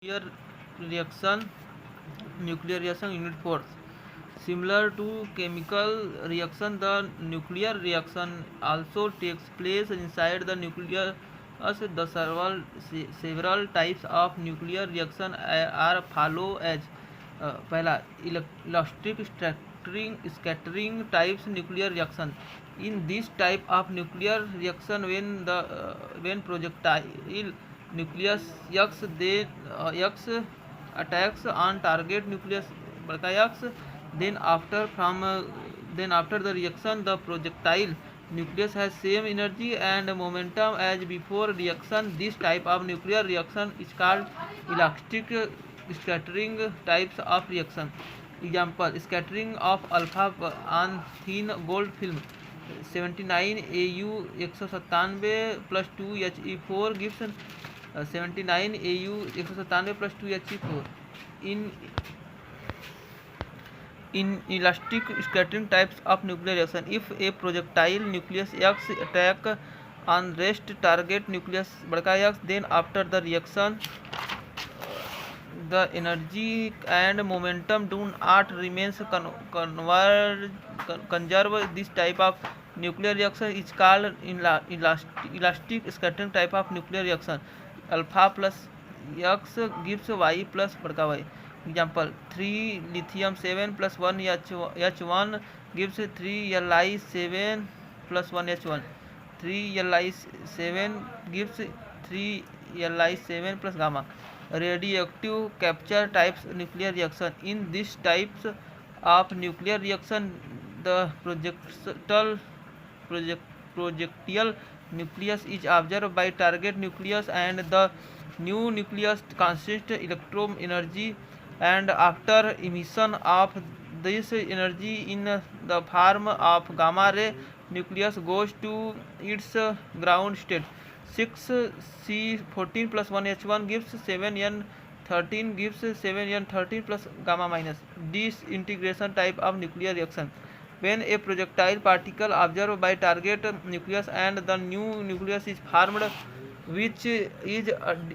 nuclear reaction nuclear reaction unit force. Similar to chemical reaction, the nuclear reaction also takes place inside the nucleus. The several types of nuclear reaction are follow as पहला electric scattering types nuclear reaction. In this type of nuclear reaction, when projectile nucleus X attacks on target nucleus X, then after the reaction, the projectile nucleus has same energy and momentum as before reaction. This type of nuclear reaction is called elastic scattering types of reaction. Example: scattering of alpha on thin gold film 79 AU 197 plus 2 He4 gives 79 AU 197 plus 2 He4. In elastic scattering types of nuclear reaction, if a projectile nucleus X attack on rest target nucleus X, then after the reaction the energy and momentum do not remains conserved. This type of nuclear reaction is called elastic scattering type of nuclear reaction. Alpha plus X gives Y plus Y. Example: 3 lithium 7 plus 1 H1 gives 3 Li7 plus 1 H1. 3 Li7 gives 3 Li7 plus gamma. Radioactive capture types nuclear reaction. In these types of nuclear reaction, the projectile nucleus is observed by target nucleus, and the new nucleus consists electron energy, and after emission of this energy in the form of gamma ray, nucleus goes to its ground state. 6C14 plus 1 H1 gives 7N13 gives 7N13 plus gamma minus. Disintegration type of nuclear reaction. When a projectile particle observed by target nucleus and the new nucleus is formed, which is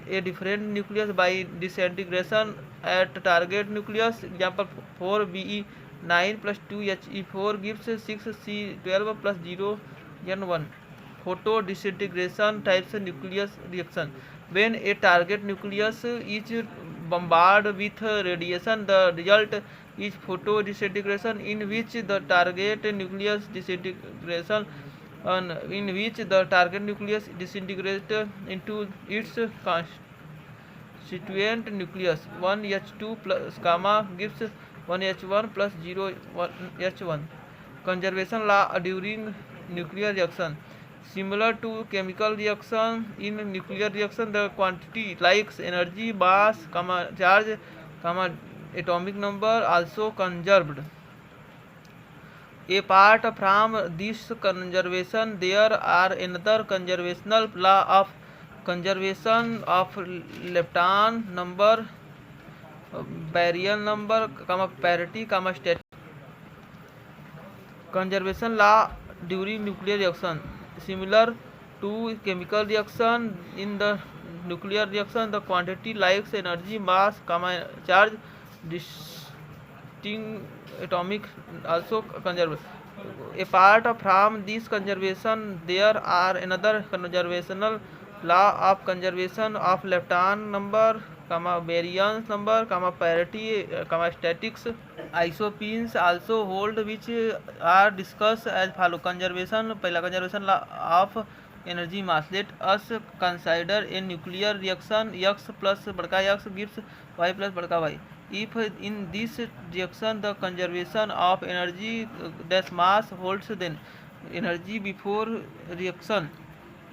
a different nucleus by disintegration at target nucleus. Example: 4Be9 plus 2He4 gives 6C12 plus 0N1. Photo disintegration types nucleus reaction. When a target nucleus is bombarded with radiation, the result is photo disintegration, in which the target nucleus disintegrates into its constituent nucleus. 1H2 plus gamma gives 1H1 plus 0H1. Conservation law during nuclear reaction. Similar to chemical reaction, in nuclear reaction the quantity like energy, mass, charge, atomic number also conserved. Apart from this conservation, there are another conservational law of conservation of lepton number, baryon number, parity, static. Conservation law during nuclear reaction. Similar to chemical reaction, in the nuclear reaction the quantity like energy, mass, charge, distinct atomic also conserved. Apart from this conservation, there are another conservational law of conservation of lepton number, baryon number, parity, statics. Isopenes also hold, which are discussed as follow. Conservation. पहला conservation law of energy mass. Let us consider a nuclear reaction. X plus X gives Y plus Y. If in this reaction the conservation of energy dash mass holds, then energy before reaction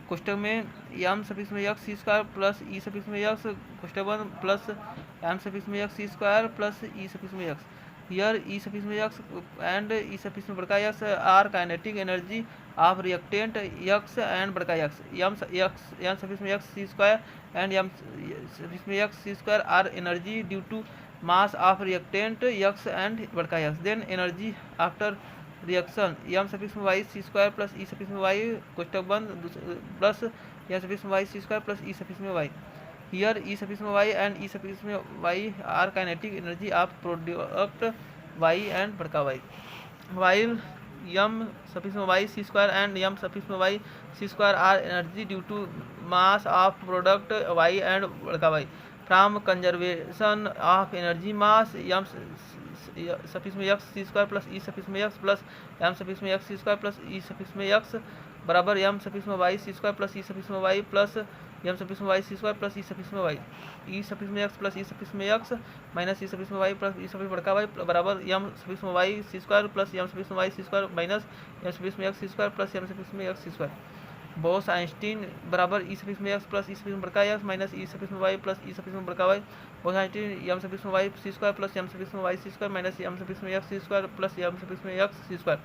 कोष्टक में M suffix में x C square plus ई suffix में x कोष्टक बंद plus M suffix में x C square plus ई suffix में x. Here E suffix में x and E suffix में x are kinetic energy of reactant x and x. M suffix में x c square and M suffix में x c square are energy due to mass of reactant x and x. Then energy after reaction M suffix में y c square plus E suffix में y कोष्टक बंद plus M suffix में y c square plus E suffix में y. Here E sufficient y and E sufficient y are kinetic energy of product y and बड़का y. While m sufficient y c square and m sufficient y c square are energy due to mass of product y and बड़का y. From conservation of energy mass m sufficient x c square plus E sufficient x plus m sufficient x c square plus E sufficient x बराबर m sufficient y c square plus E sufficient y plus m sufficient y c square plus E sufficient y. E sufficient x plus E sufficient x minus E sufficient y plus E sufficient बड़का y बराबर m sufficient y c square plus m sufficient y c square minus m sufficient x c square plus m sufficient x c square. Boss Einstein बराबर E sufficient x plus E sufficient बड़का x minus E sufficient y plus E sufficient बड़का y. Boss Einstein m sufficient y c square plus m sufficient y c square minus m sufficient x c square plus m sufficient x c square.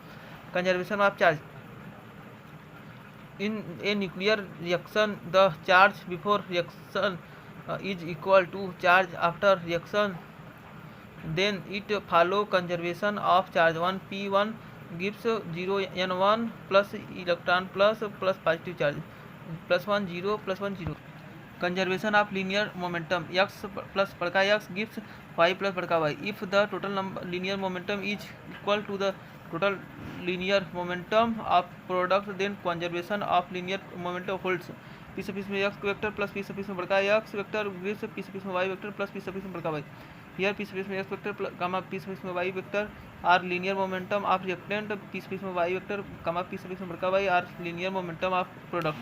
Conservation of charge. In a nuclear reaction, the charge before reaction is equal to charge after reaction. Then it follow conservation of charge. 1 p1 gives 0 n1 plus electron plus positive charge plus 1 0 plus 1 0. Conservation of linear momentum. X plus बड़का x gives y plus बड़का y. If the total linear momentum is equal to the total linear momentum of product, then conservation of linear momentum holds. P sufficient x vector plus P sufficient बड़का x vector gives P sufficient y vector plus P sufficient बड़का y. Here P sufficient x vector comma P sufficient y vector are linear momentum of reactant. P sufficient y vector comma P sufficient बड़का y are linear momentum of product.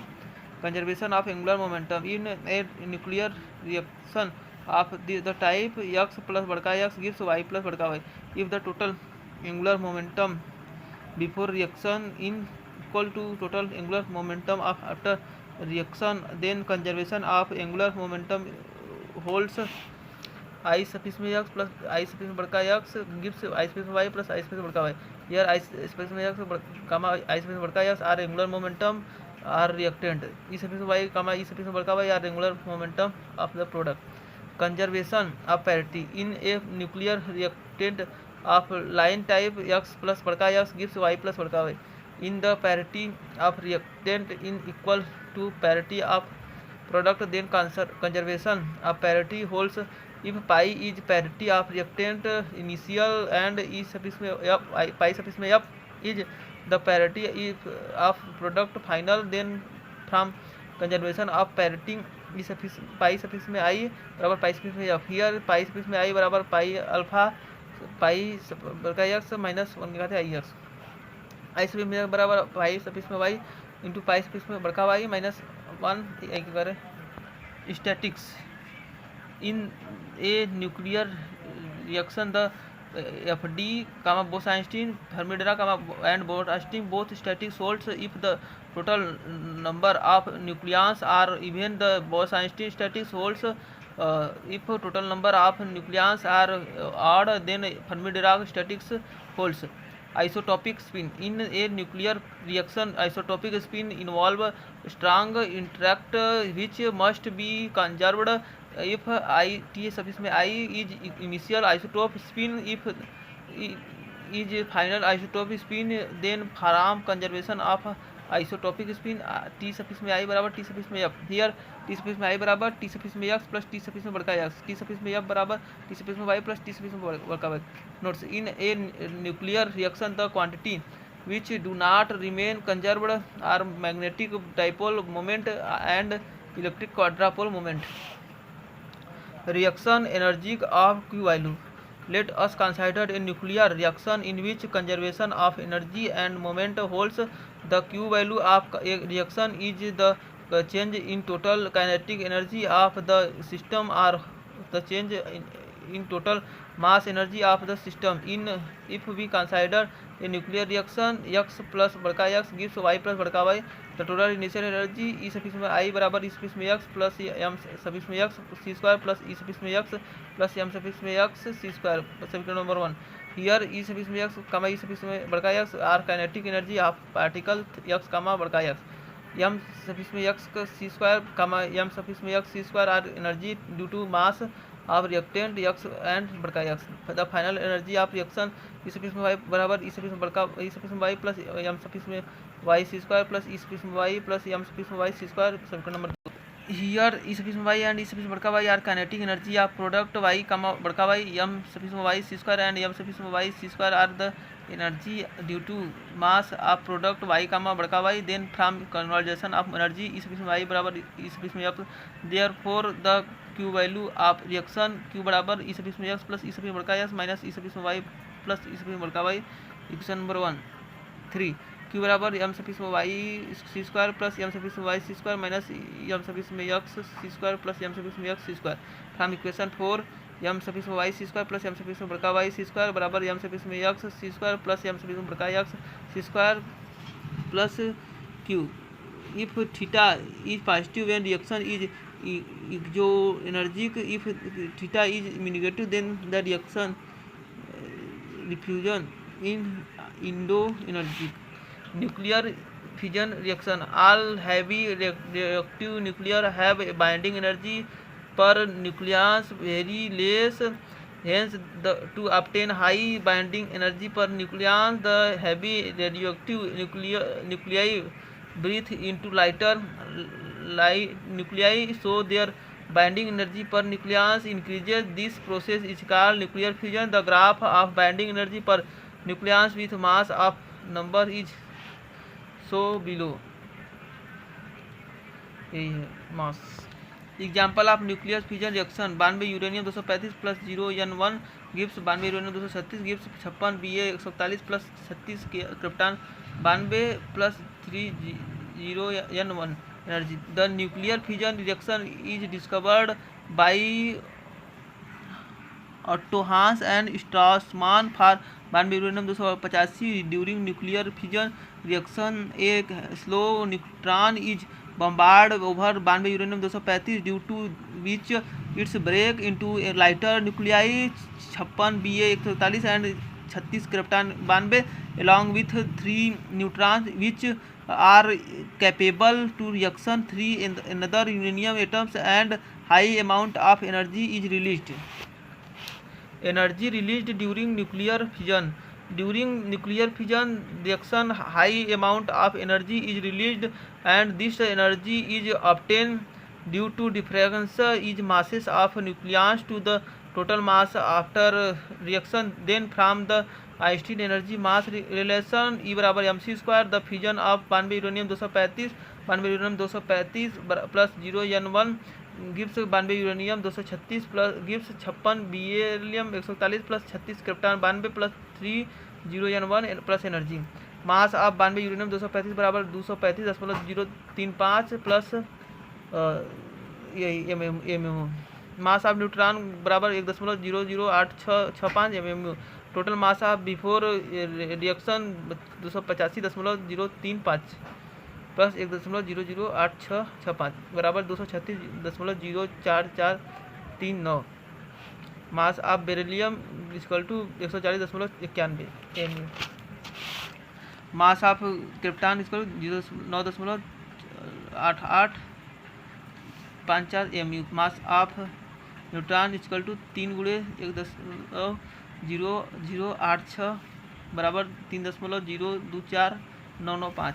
Conservation of angular momentum. In a nuclear reaction of the type x plus बड़का x gives y plus बड़का y. If the total angular momentum before reaction is equal to total angular momentum of after reaction, then conservation of angular momentum holds. I sufficient x plus I sufficient बड़का x gives I sufficient y plus I sufficient बड़का y. Here I sufficient x comma I sufficient बड़का x are angular momentum are reactant. E sufficient y comma E sufficient बड़का y are angular momentum of the product. Conservation of parity. In a nuclear reactant of line type x plus बड़का x gives y plus बड़का y. In the parity of reactant in equal to parity of product, then conservation of parity holds. If pi is parity of reactant initial and E sufficient f pi sufficient f is the parity of product final, then from conservation of parity E sufficient pi sufficient I बराबर pi sufficient f. Here pi sufficient I बराबर pi alpha pi बड़का x minus 1 का I x. I sufficient बराबर pi sufficient y into pi sufficient बड़का y minus 1 एक करे. Statics. In a nuclear reaction, the FD, Bose-Einstein, Fermi-Dirac, and Bose-Einstein both static salts. If the total number of nucleons are even, the Bose-Einstein static salts. If total number of nucleons are odd, then Fermi-Dirac statics holds. Isotopic spin. In a nuclear reaction, isotopic spin involve strong interact which must be conserved. If I T sufficient I is initial isotope spin, if is final isotopic spin, then from conservation of isotopic spin T sufficient I बराबर T sufficient F. Here T sufficient I बराबर T sufficient x plus T sufficient बड़का x. T sufficient F बराबर T sufficient y plus T sufficient बड़का y. Notes. In a nuclear reaction, the quantity which do not remain conserved are magnetic dipole moment and electric quadrupole moment. Reaction energy of Q value. Let us consider a nuclear reaction in which conservation of energy and moment holds. The Q value of a reaction is the change in total kinetic energy of the system or the change in total mass energy of the system. If we consider a nuclear reaction, x plus बड़का x gives y plus बड़का y. The total initial energy E sufficient I बराबर E sufficient x plus m sufficient x c square plus E sufficient x plus m sufficient x c square. Solution number 1. Here E sufficient x comma E sufficient बड़का x are kinetic energy of particle x comma बड़का x. M sufficient x c square comma m sufficient x c square are energy due to mass of reactant x and बड़का x. The final energy of reaction E sufficient y बराबर E sufficient बड़का E sufficient y plus m sufficient y c square plus E sufficient y plus m sufficient y c square. Solution number 2. Here E sufficient Y and E sufficient बड़का Y are kinetic energy of product Y comma बड़का Y M sufficient Y C square and M sufficient Y C square are the energy due to mass of product Y comma बड़का Y then from conservation of energy E sufficient Y बराबर E sufficient F therefore the Q value of reaction Q बराबर E sufficient X plus E sufficient बड़का X minus E sufficient Y plus E sufficient बड़का Y equation number 3 Q बराबर M sufficient Y C square plus M sufficient Y C square minus M sufficient X C square plus M sufficient X C square from equation 4 M sufficient Y C square plus M sufficient बड़का Y C square बराबर M sufficient X C square plus M sufficient बड़का X C square plus Q if theta is positive and reaction is जो energy if theta is negative then the reaction diffusion in endo energy nuclear fission reaction all heavy reactive nuclear have a binding energy per nucleus very less hence to obtain high binding energy per nucleus the heavy radioactive nuclei breathe into lighter nuclei so their binding energy per nucleus increases. This process is called nuclear fission. The graph of binding energy per nucleus with mass of number is so below यही है mass. Example of nuclear fission reaction 92 uranium 235 plus 0 N1 gives 92 uranium 236 gives 56 Ba 141 plus 36 krypton 92 plus 30 N1 energy. The nuclear fission reaction is discovered by Otto Hahn and Strassmann for 92 uranium 285 during nuclear fission reaction एक slow neutron is bombard over 92 uranium 235 due to which it's break into A lighter nuclei 56 Ba 143 and 36 krypton 92 along with 3 neutrons which are capable to reaction 3 another uranium atoms and high amount of energy is released. Energy released during nuclear fission. During nuclear fission reaction high amount of energy is released and this energy is obtained due to difference is masses of nucleons to the total mass after reaction. Then from the Einstein energy mass relation E बराबर mc square the fission of 92 uranium 235 plus 0 N1 gives 92 uranium 236 plus Gibbs 56 beryllium 141 plus 36 krypton 92 plus 30 N1 plus energy. Mass of 92 uranium 235 बराबर 235.035 plus यही MM. Mass of neutron बराबर 1.008665 MM. Total mass of before reaction 285.035 plus 1.008665 बराबर 236.04439। Mass of beryllium equal to 140.91 M. Mass of krypton equal 9.8854 M. Mass of neutron equal to 3 × 1.0086 बराबर 3.024995।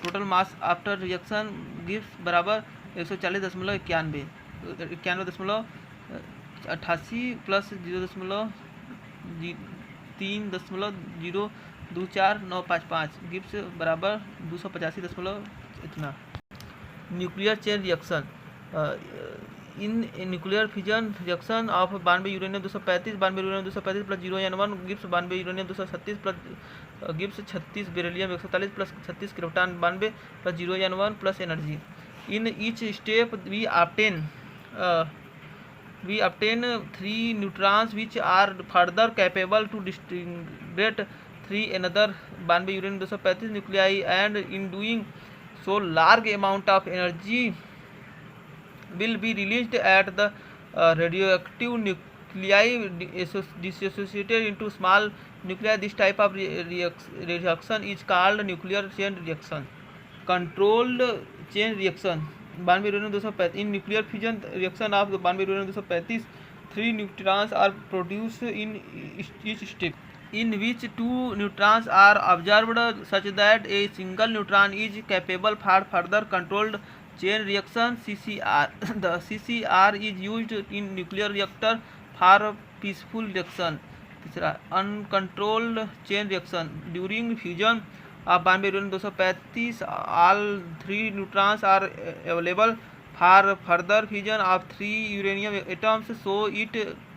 Total mass after reaction gives बराबर 140.9188 plus 0.3.024955 gives बराबर 285 इतना। Nuclear chain reaction in nuclear fission reaction of 92 uranium 235 plus 0 N1 gives 92 uranium 236 plus Gibbs 36 beryllium 141 plus 36 krypton 92 plus 0 N1 plus energy. In each step we obtain 3 neutrons which are further capable to disintegrate 3 another 92 uranium 235 nuclei and in doing so large amount of energy will be released at the radioactive nuclei dissociated into small nuclei. This type of reaction is called nuclear chain reaction. Controlled chain reaction 92 uranium 235 in nuclear fission reaction of 92 uranium 235 3 neutrons are produced in each step in which 2 neutrons are observed such that a single neutron is capable for further controlled chain reaction CCR. The CCR is used in nuclear reactor for peaceful reaction. तीसरा uncontrolled chain reaction during fusion of 92 all 3 neutrons are available for further fusion of 3 uranium atoms, so it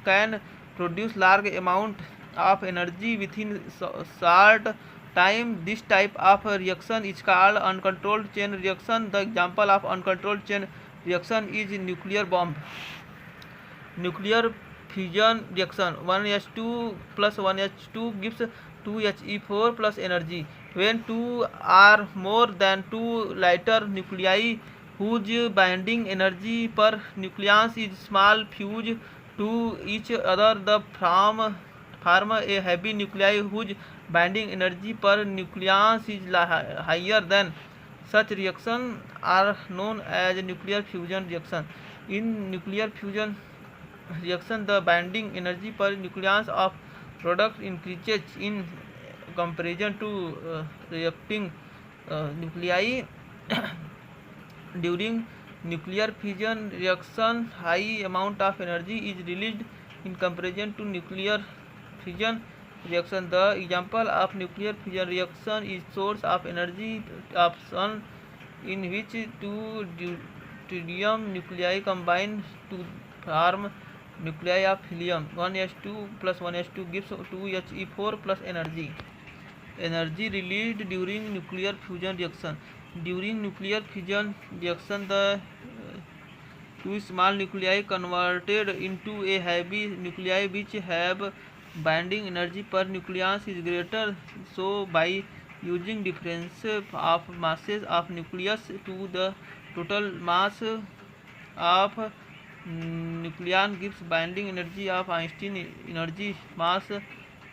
can produce large amount of energy within short time. This type of reaction is called uncontrolled chain reaction. The example of uncontrolled chain reaction is nuclear bomb. Nuclear fusion reaction 1H2 plus 1H2 gives 2He4 plus energy. When two or more than two lighter nuclei whose binding energy per nucleus is small fuse to each other, the form a heavy nuclei whose binding energy per nucleus is higher than. Such reactions are known as nuclear fusion reaction. In nuclear fusion reaction, the binding energy per nucleus of product increases in comparison to reacting nuclei. During nuclear fusion reaction, high amount of energy is released in comparison to nuclear fission reaction. The example of nuclear fusion reaction is source of energy of sun, in which two deuterium nuclei combine to form nuclei of helium. 1H2 plus 1H2 gives 2He4 plus energy. Energy released during nuclear fusion reaction. During nuclear fusion reaction, the two small nuclei converted into a heavy nuclei which have binding energy per nucleus is greater. So by using difference of masses of nucleus to the total mass of nucleon gives binding energy of Einstein energy mass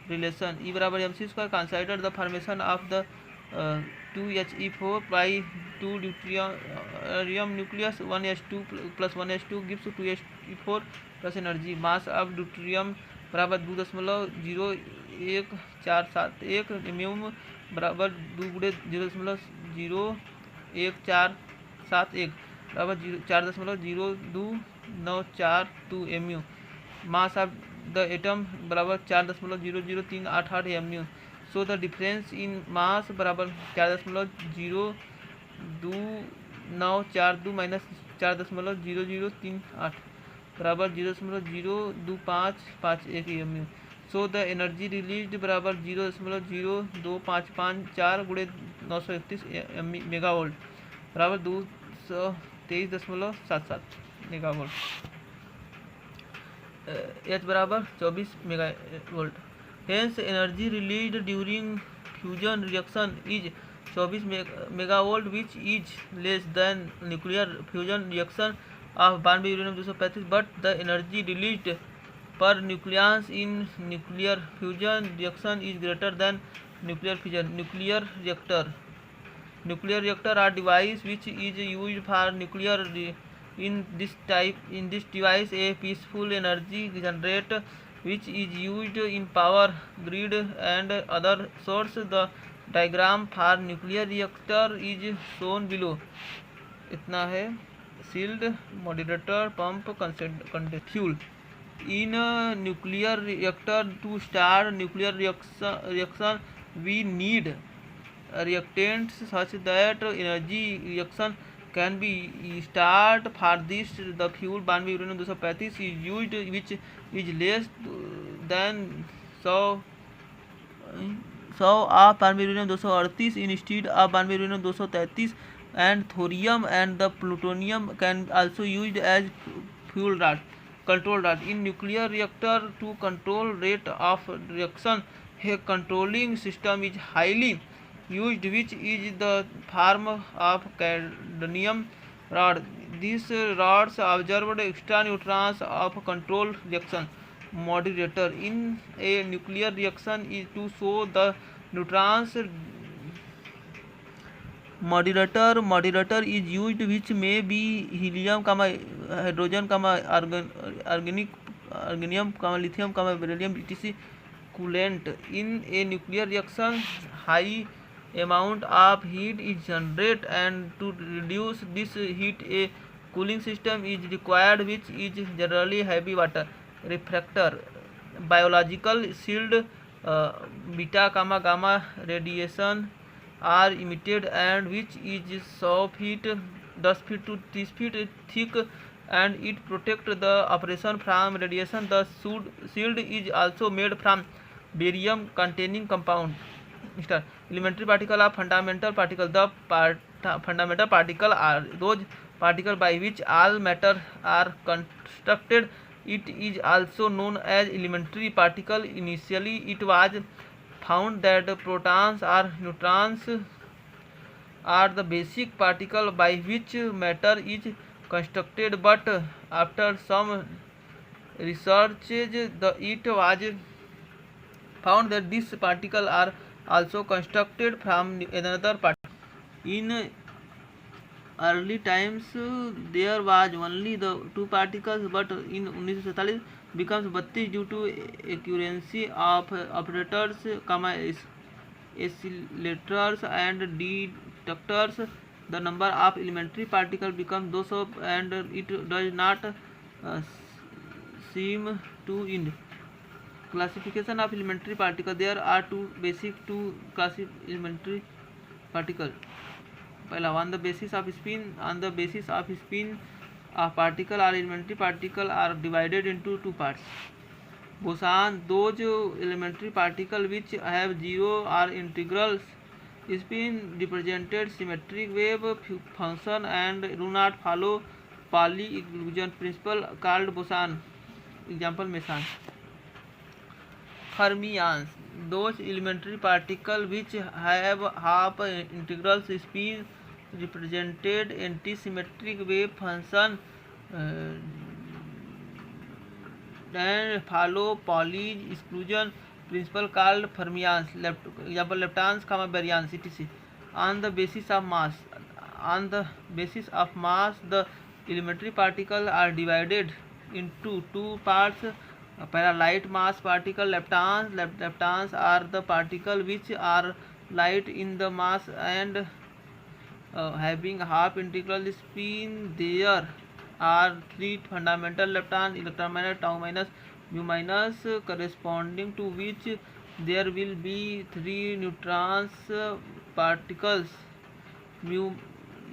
relation. E बराबर mc square. Consider the formation of the 2He4 by 2 deuterium nucleus. 1H2 plus 1H2 gives 2He4 plus energy. Mass of deuterium बराबर 2.0141 म्यूम बराबर 2 गुणे 0.01471 बराबर 4.02942 mu. Mass of the atom बराबर 4.00388 mu. So the difference in mass बराबर 4.02942 minus 4.0038 बराबर 0.02551 mu. So the energy released बराबर 0.02554 गुणे 931 megavolt बराबर 223.77 मेगावोल्ट. H बराबर 24 megavolt. Hence energy released during fusion reaction is 24 megavolt, which is less than nuclear fusion reaction of 92 uranium 235, but the energy released per nucleus in nuclear fusion reaction is greater than nuclear fission. Nuclear reactor are device which is used for nuclear. In this device a peaceful energy generate which is used in power grid and other source. The diagram for nuclear reactor is shown below. इतना है. Sealed, moderator, pump, condenser, fuel. In nuclear reactor, to start nuclear reaction we need reactants such that energy reaction can be start. For this the fuel 92 uranium 235 is used, which is less than 100 of 92 uranium 238 instead of 92 uranium 233, and thorium and the plutonium can also used as fuel rod, control rod. In nuclear reactor, to control rate of reaction, a controlling system is highly used, which is the form of cadmium rod. These rods observed extra neutrons of control reaction. Moderator in a nuclear reaction is to show the neutrons. Moderator is used, which may be helium, hydrogen, argonium, lithium, beryllium, etc. coolant. In a nuclear reaction, high amount of heat is generated, and to reduce this heat a cooling system is required, which is generally heavy water refractor. Biological shield, beta gamma radiation are emitted, and which is 100 feet 10 feet to 30 feet thick, and it protects the operation from radiation. The shield is also made from barium containing compound. Elementary particle are fundamental particle. The fundamental particle are those particles by which all matter are constructed. It is also known as elementary particle. Initially, it was found that protons or neutrons are the basic particle by which matter is constructed, but after some researches, it was found that these particles are also constructed from another particle. In early times, there was only the two particles, but in 1947 becomes 32 due to accuracy of operators, oscillators and detectors. The number of elementary particles becomes 200, and it does not seem to end. Classification of elementary particle. There are two basic classes elementary particle. पहला on the basis of spin. On the basis of spin, a particle or elementary particle are divided into two parts. Boson, those elementary particles which have zero or integral spin represented symmetric wave function and do not follow Pauli exclusion principle called boson. Example meson. Fermions, those elementary particles which have half integral spin represented antisymmetric wave function and follow Pauli's exclusion principle called fermions. Example leptons, baryons, etc. On the basis of mass. On the basis of mass, the elementary particles are divided into two parts. पहला light mass particle leptons. Leptons are the particles which are light in the mass and having half integral spin. There are three fundamental leptons: electron minus, tau minus, mu minus, corresponding to which there will be three neutrons particles: mu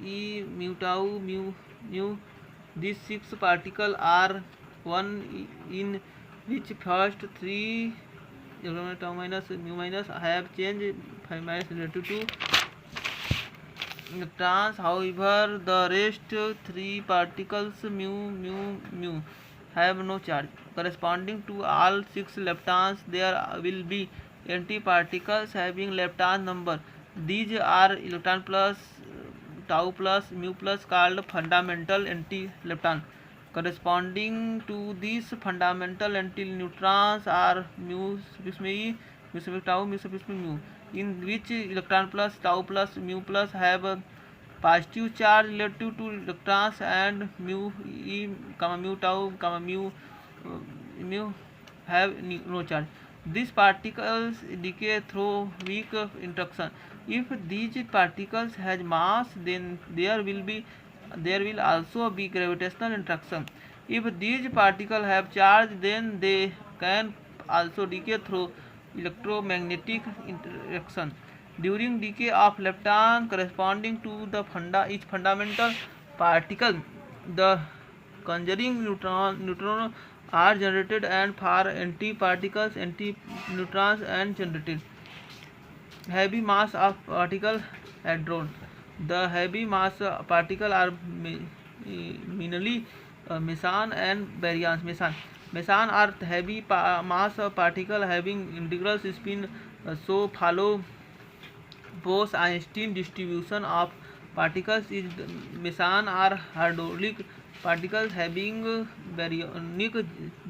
e, mu tau, mu. These six particles are one in which first three tau minus, mu minus have changed phi minus relative to electrons. However, the rest three particles mu have no charge. Corresponding to all six leptons, there will be antiparticles having lepton number. These are electron plus, tau plus, mu plus, called fundamental anti-lepton. Corresponding to these fundamental anti-neutrons are mu suffix में e, mu suffix tau, mu suffix में mu, in which electron plus, tau plus, mu plus have positive charge relative to electrons, and mu e, mu tau, mu have no charge. These particles decay through weak interaction. If these particles has mass, then there will also be gravitational interaction. If these particles have charge, then they can also decay through electromagnetic interaction. During decay of lepton corresponding to the each fundamental particle, the conjuring neutron are generated, and for antiparticles, antineutrons and generated. Heavy mass of particle hadron. The heavy mass particle are mainly meson and baryons. Meson are heavy mass particle having integral spin, so follow Bose-Einstein distribution of particles is meson are hydraulic particles having baryonic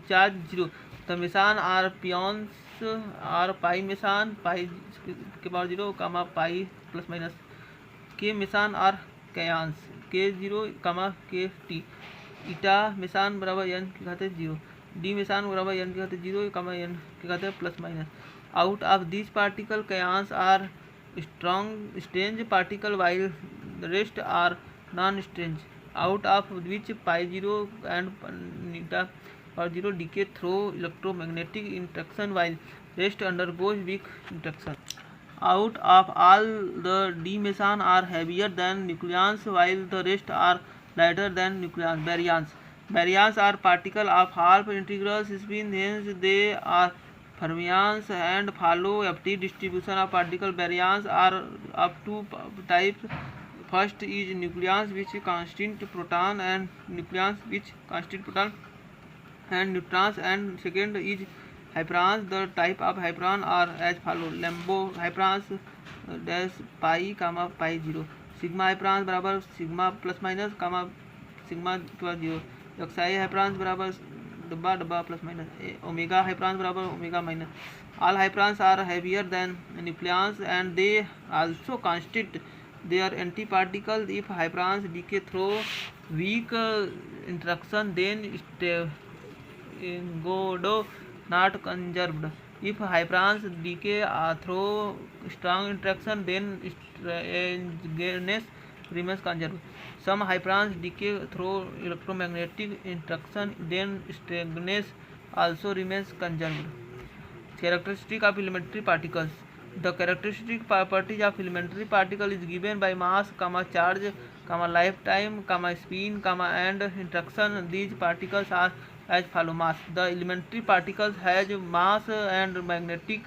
charge 0. The meson are pions are pi meson, pi के power 0, pi plus minus. K meson are kaons, k0, kt. Eta meson बराबर n के घाते 0. D meson बराबर n के घाते 0, n के घाते plus minus. Out of these particle kaons are strong strange particle, while the rest are non-strange, out of which pi 0 and neta or 0 decay through electromagnetic interaction, while rest undergoes weak interaction. Out of all, the d meson are heavier than nucleons, while the rest are lighter than nucleons. Baryons are particles of half integral spin, hence they are fermions and follow FT distribution of particle. Baryons are of two types. First is nucleons, which constitute proton, and nucleons, which constitute proton and neutrons, and second is hyperons. The type of hyperon are as follow: Lambo hyperons dash pi comma pi 0, sigma hyperons बराबर sigma plus minus comma sigma plus 0, xi hyperons बराबर डब्बा डब्बा plus minus, omega hyperons बराबर omega minus. All hyperons are heavier than nucleons, and they also constitute their antiparticles. If hyperons decay through weak interaction, then Godo not conserved. If hyperons decay through strong interaction, then strangeness remains conserved. Some hyperons decay through electromagnetic interaction, then strangeness also remains conserved. Characteristic of elementary particles. The characteristic properties of elementary particle is given by mass, charge, lifetime, spin, and interaction. These particles are as follow: mass. The elementary particles has mass and magnetic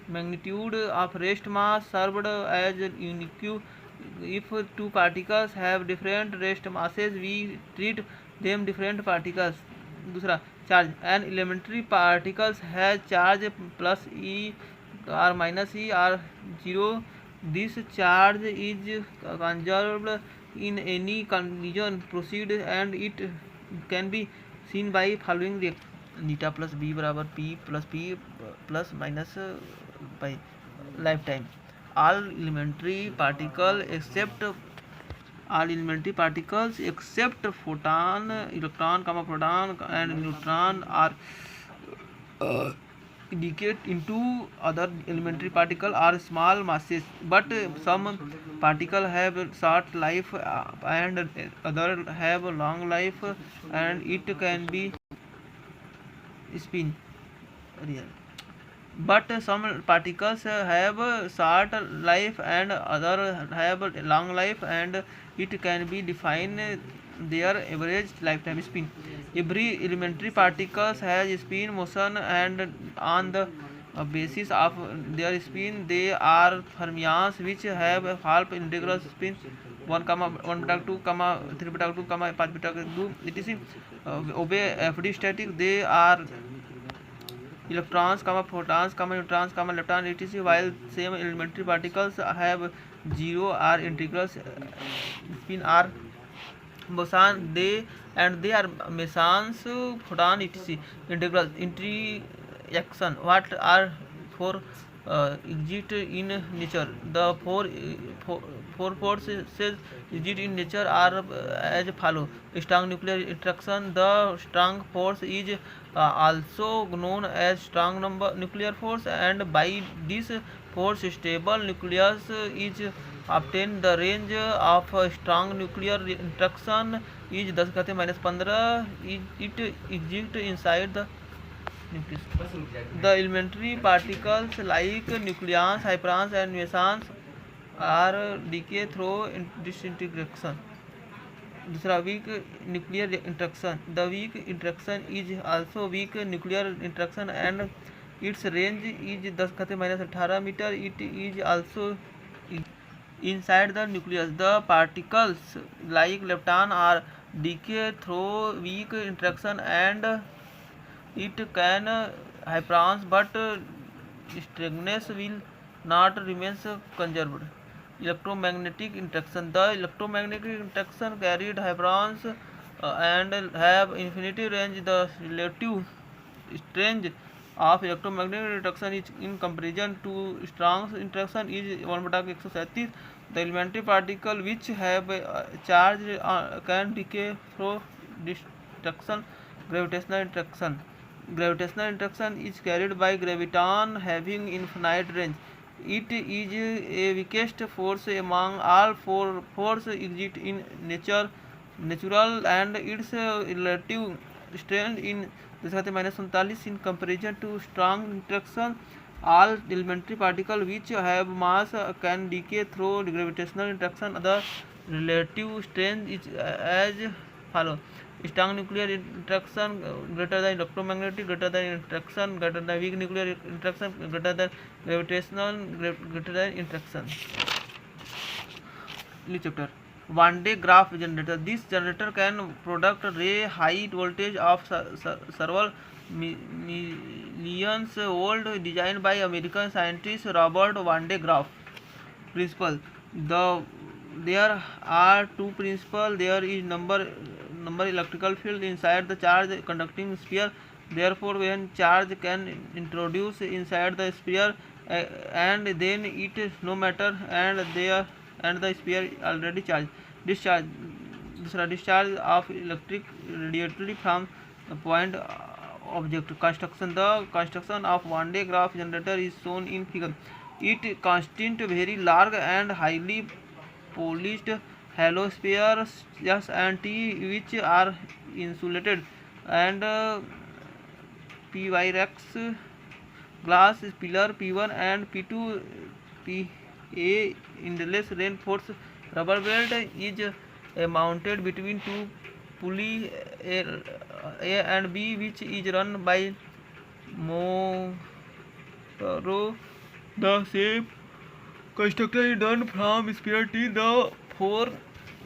magnitude of rest mass served as unique. If two particles have different rest masses, we treat them different particles. दूसरा, charge. An elementary particles has charge plus E or minus E or 0. This charge is conserved in any condition proceed, and it can be seen by following the neta plus b बराबर p plus minus by lifetime. All elementary particles except photon, electron, proton, and neutron are decayed into other elementary particles are small masses, but some particles have short life and other have long life, and it can be spin real. But some particles have short life and other have long life, and it can be defined their average lifetime spin. Every elementary particles has spin motion, and on the basis of their spin they are fermions, which have half integral spin 1, 1 beta 2, 3 beta 2, 5 beta 2, etc. Obey FD static. They are electrons, photons, neutrons, leptons, etc. While same elementary particles have zero or integral spin are boson, they are mesons, photon, etc. Integral interaction. What are four exist in nature? The four forces exist in nature are as follow: strong nuclear interaction. The strong force is also known as strong nuclear force, and by this force stable nucleus is obtained. The range of strong nuclear interaction is 10⁻⁻15. It exists inside the nucleus. The elementary particles like nucleons, hyperons, and mesons are decay through disintegration. दूसरा, weak nuclear interaction. The weak interaction is also weak nuclear interaction, and its range is 10⁻18 meter. It is also inside the nucleus. The particles like lepton are decay through weak interaction, and it can hyperons, but strangeness will not remains conserved. Electromagnetic interaction. The electromagnetic interaction carried hyperons and have infinity range. The relative strength of electromagnetic interaction is in comparison to strong interaction is 1/137. The elementary particle which have charge can decay through destruction. Gravitational interaction. Gravitational interaction is carried by graviton having infinite range. It is a weakest force among all four forces exist in nature, natural, and its relative strength in -39 in comparison to strong interaction. All elementary particles which have mass can decay through gravitational interaction. The relative strength is as follows: strong nuclear interaction greater than electromagnetic, greater than interaction, greater than weak nuclear interaction, greater than gravitational, greater than interaction. New chapter. One day graph generator. This generator can produce ray high voltage of several millions volt, designed by American scientist Robert Van de Graaff. Principle. There are two principles. There is number electrical field inside the charge conducting sphere. Therefore, when charge can introduce inside the sphere, and then it no matter and the sphere already charged. Discharge. Discharge of electric radiatively from the point object. Construction. The construction of one day graph generator is shown in figure. It consists very large and highly polished hollow spheres S and T, which are insulated and Pyrex glass pillar P1 and P2 PA endless reinforced rubber belt is mounted between two pulley A and B, which is run by motor. The same construction is done from sphere T. The 4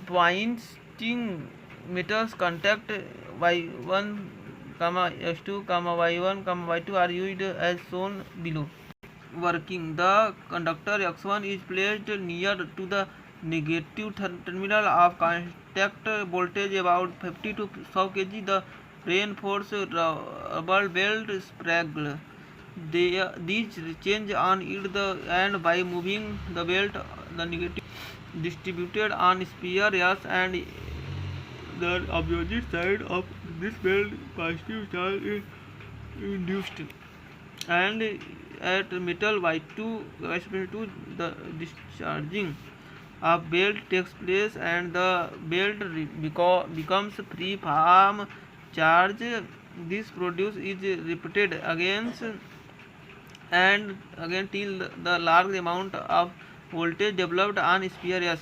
pointing meters contact Y1, S2, Y1, Y2 are used as shown below. Working. The conductor X1 is placed near to the negative terminal of contact voltage about 50 to 100 kg. The reinforced rubber belt spragged. These change on it and by moving the belt, the negative distributed on sphere S and the opposite side of this belt, positive charge is induced. And at metal Y2 the discharging of belt takes place and the belt becomes free from charge. This process is repeated again and again till the large amount of voltage developed on sphere S.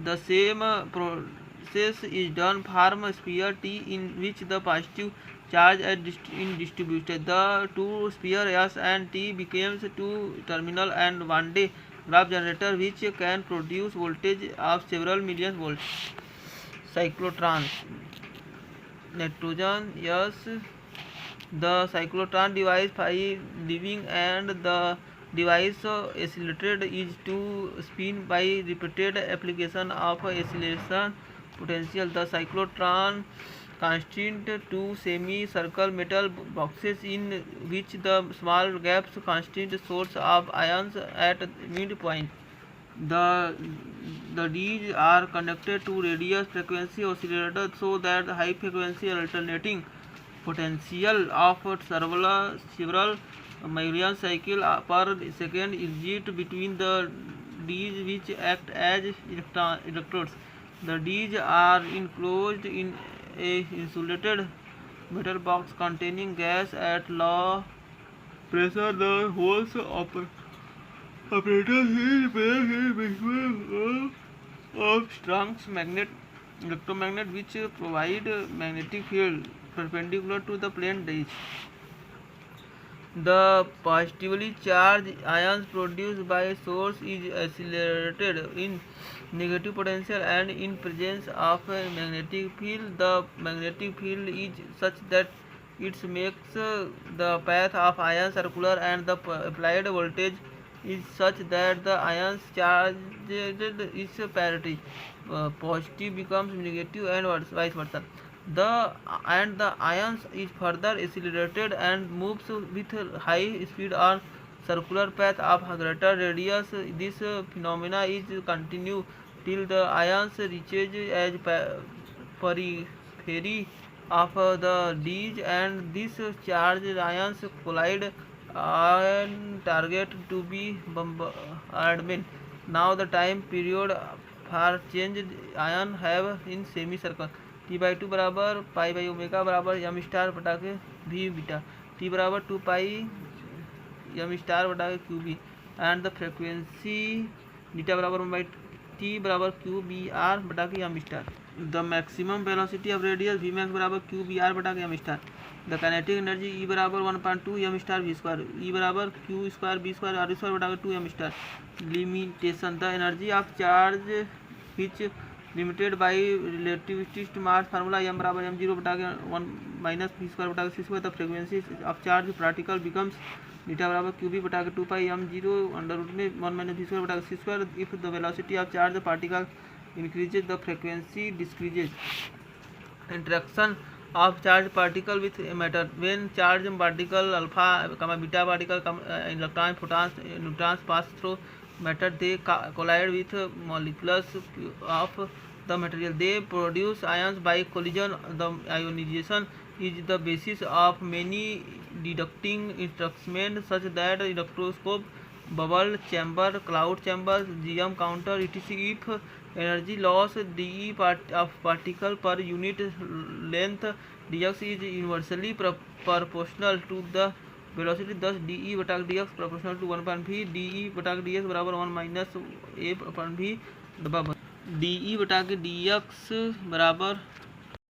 The same process is done for sphere T, in which the positive charge is distributed. The two sphere S and T becomes two terminal and one day graph generator which can produce voltage of several million volts. Cyclotrons. Nitrogen yes. The cyclotron device 5 living and the device accelerated is to spin by repeated application of acceleration potential. The cyclotron constitutes two semi-circle metal boxes in which the small gaps constitute source of ions at midpoint. The Ds are connected to radius frequency oscillator so that high frequency alternating potential of several million cycles per second exist between the Ds, which act as electrodes. The Ds are enclosed in a insulated metal box containing gas at low pressure. The holes apparatus is made of strong electromagnet which provide magnetic field perpendicular to the plane disk. The positively charged ions produced by a source is accelerated in negative potential and in presence of a magnetic field. The magnetic field is such that it makes the path of ions circular and the applied voltage is such that the ions charged is parity. Positive becomes negative and vice versa. The ions is further accelerated and moves with high speed on circular path of greater radius. This phenomena is continued till the ions reaches as periphery of the Ds and these charged ions collide and target to be bombardment. Now the time period for change ion have in semi circle. T by 2 बराबर pi by omega बराबर M star बटा के we beta, T बराबर 2 pi M star बटा K Q B, and the frequency beta बराबर 1 by T बराबर Q B R बटा K M star. The maximum velocity of radius V max बराबर Q B R बटा K M star. The kinetic energy E बराबर 1.2 M star V square, E बराबर Q square B square R square बटा के 2 M star. Limitation the energy of charge which limited by relativistic mass formula M बराबर M zero बटा के 1 minus V square बटा के C square. The frequency of charge particle becomes beta बराबर Q B बटा के 2 pi M zero under root में 1 minus V square बटा के C square. If the velocity of charge particle increases the frequency decreases. Interaction of charged particle with matter. When charged particle alpha, beta particle, electron, photons, neutrons pass through matter, they collide with molecules of the material. They produce ions by collision. The ionization is the basis of many detecting instruments such that electroscope, bubble chamber, cloud chamber, GM counter, etc. If energy loss dE of particle per unit length dx is inversely proportional to the velocity, thus dE बटा dx proportional to 1/v, dE बटा dx बराबर 1 minus a/v, dE बटा dx बराबर